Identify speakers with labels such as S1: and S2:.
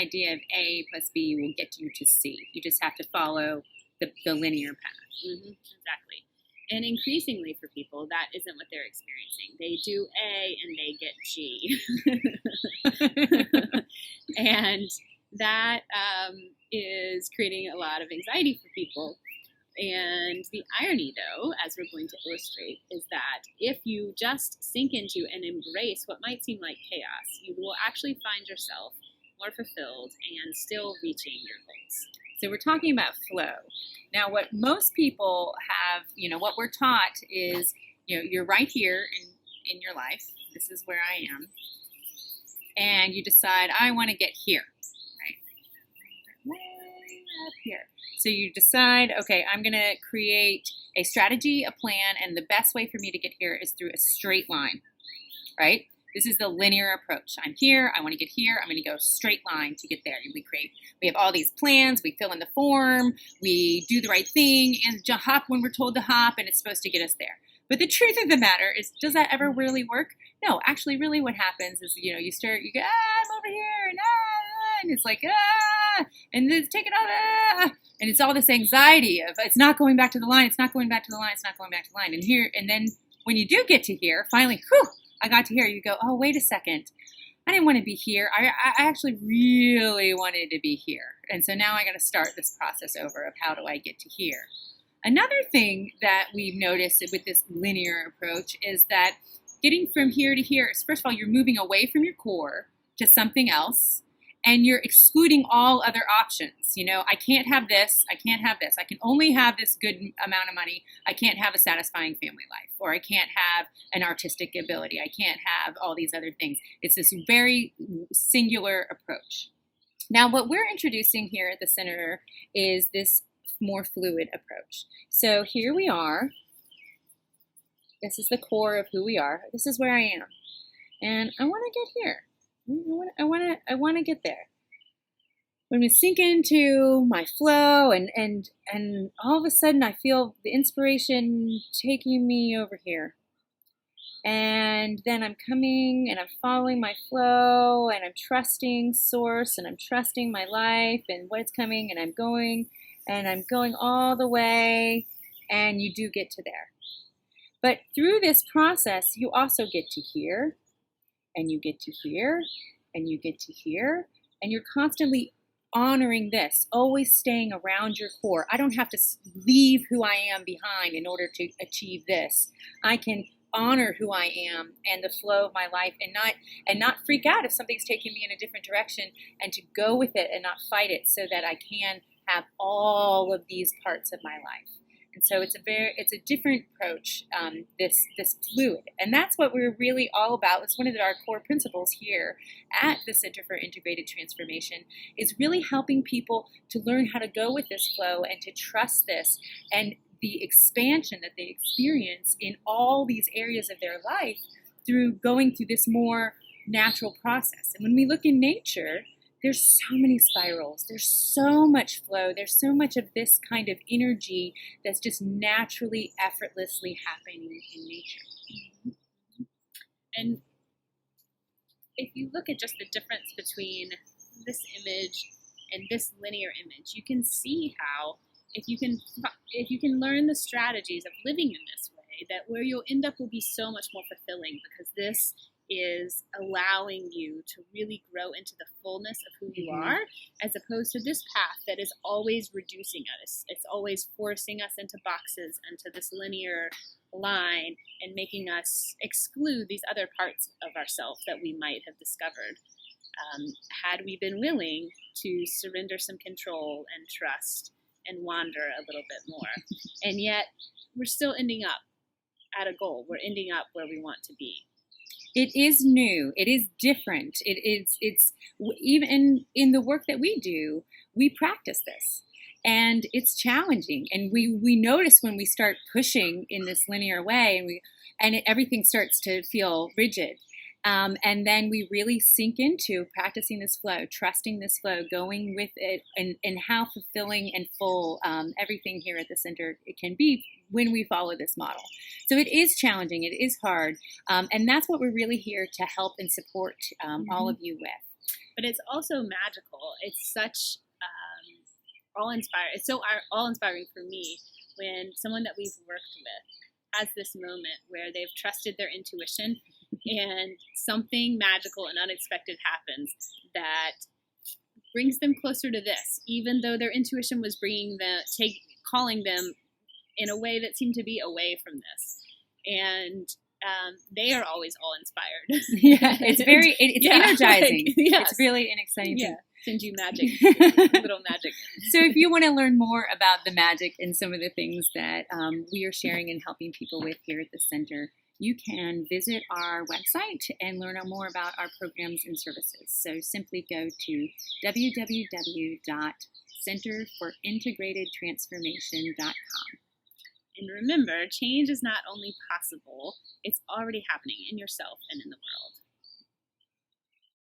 S1: idea of A plus B will get you to C. You just have to follow the linear path.
S2: Exactly. And increasingly for people, that isn't what they're experiencing. They do A and they get G. And that is creating a lot of anxiety for people. And the irony, though, as we're going to illustrate, is that if you just sink into and embrace what might seem like chaos, you will actually find yourself more fulfilled and still reaching your goals.
S1: So we're talking about flow. Now, what most people have, what we're taught is, you're right here in your life. This is where I am. And you decide, I want to get here, right? Way up here. So you decide, okay, I'm going to create a strategy, a plan, and the best way for me to get here is through a straight line, right? This is the linear approach. I'm here, I want to get here, I'm going to go straight line to get there. We have all these plans, we fill in the form, we do the right thing, and hop when we're told to hop, and it's supposed to get us there. But the truth of the matter is, does that ever really work? No, actually, really what happens is, you go, I'm over here, and it's like, and then it's taking off, and it's all this anxiety of, it's not going back to the line, it's not going back to the line, it's not going back to the line. And then when you do get to here, finally, I got to here, you go, oh, wait a second. I didn't want to be here. I actually really wanted to be here. And so now I got to start this process over of how do I get to here. Another thing that we've noticed with this linear approach is that getting from here to here is, first of all, you're moving away from your core to something else, and you're excluding all other options. I can't have this. I can't have this. I can only have this good amount of money. I can't have a satisfying family life, or I can't have an artistic ability. I can't have all these other things. It's this very singular approach. Now, what we're introducing here at the center is this more fluid approach. So here we are. This is the core of who we are. This is where I am. And I want to get here. I want to get there. When we sink into my flow and all of a sudden I feel the inspiration taking me over here. And then I'm coming and I'm following my flow and I'm trusting source and I'm trusting my life and what's coming, and I'm going all the way, and you do get to there. But through this process, you also get to here, and you get to here, and you get to here, and you're constantly honoring this, always staying around your core. I don't have to leave who I am behind in order to achieve this. I can honor who I am and the flow of my life, and not freak out if something's taking me in a different direction, and to go with it and not fight it, so that I can have all of these parts of my life. And so it's a different approach, this fluid. And that's what we're really all about. It's one of our core principles here at the Center for Integrated Transformation, is really helping people to learn how to go with this flow and to trust this, and the expansion that they experience in all these areas of their life through going through this more natural process. And when we look in nature, there's so many spirals, there's so much flow, there's so much of this kind of energy that's just naturally, effortlessly happening in nature.
S2: And if you look at just the difference between this image and this linear image, you can see how if you can learn the strategies of living in this way, that where you'll end up will be so much more fulfilling, because this is allowing you to really grow into the fullness of who you are, as opposed to this path that is always reducing us. It's always forcing us into boxes, into this linear line, and making us exclude these other parts of ourselves that we might have discovered had we been willing to surrender some control and trust and wander a little bit more. And yet we're still ending up at a goal. We're ending up where we want to be.
S1: It is new. It is different. It's even in the work that we do, we practice this, and it's challenging. And we notice when we start pushing in this linear way, and everything starts to feel rigid. And then we really sink into practicing this flow, trusting this flow, going with it, and how fulfilling and full everything here at the center it can be when we follow this model. So it is challenging, it is hard, and that's what we're really here to help and support all of you with.
S2: but it's also magical. It's such it's so awe-inspiring for me when someone that we've worked with has this moment where they've trusted their intuition and something magical and unexpected happens that brings them closer to this, even though their intuition was calling them in a way that seemed to be away from this. And they are always awe-inspired.
S1: Yeah, it's energizing.
S2: Like, yes.
S1: It's really an exciting thing.
S2: Send you magic, little magic.
S1: So if you want to learn more about the magic and some of the things that we are sharing and helping people with here at the center, you can visit our website and learn more about our programs and services. So simply go to www.centerforintegratedtransformation.com.
S2: And remember, change is not only possible, it's already happening in yourself and in the world.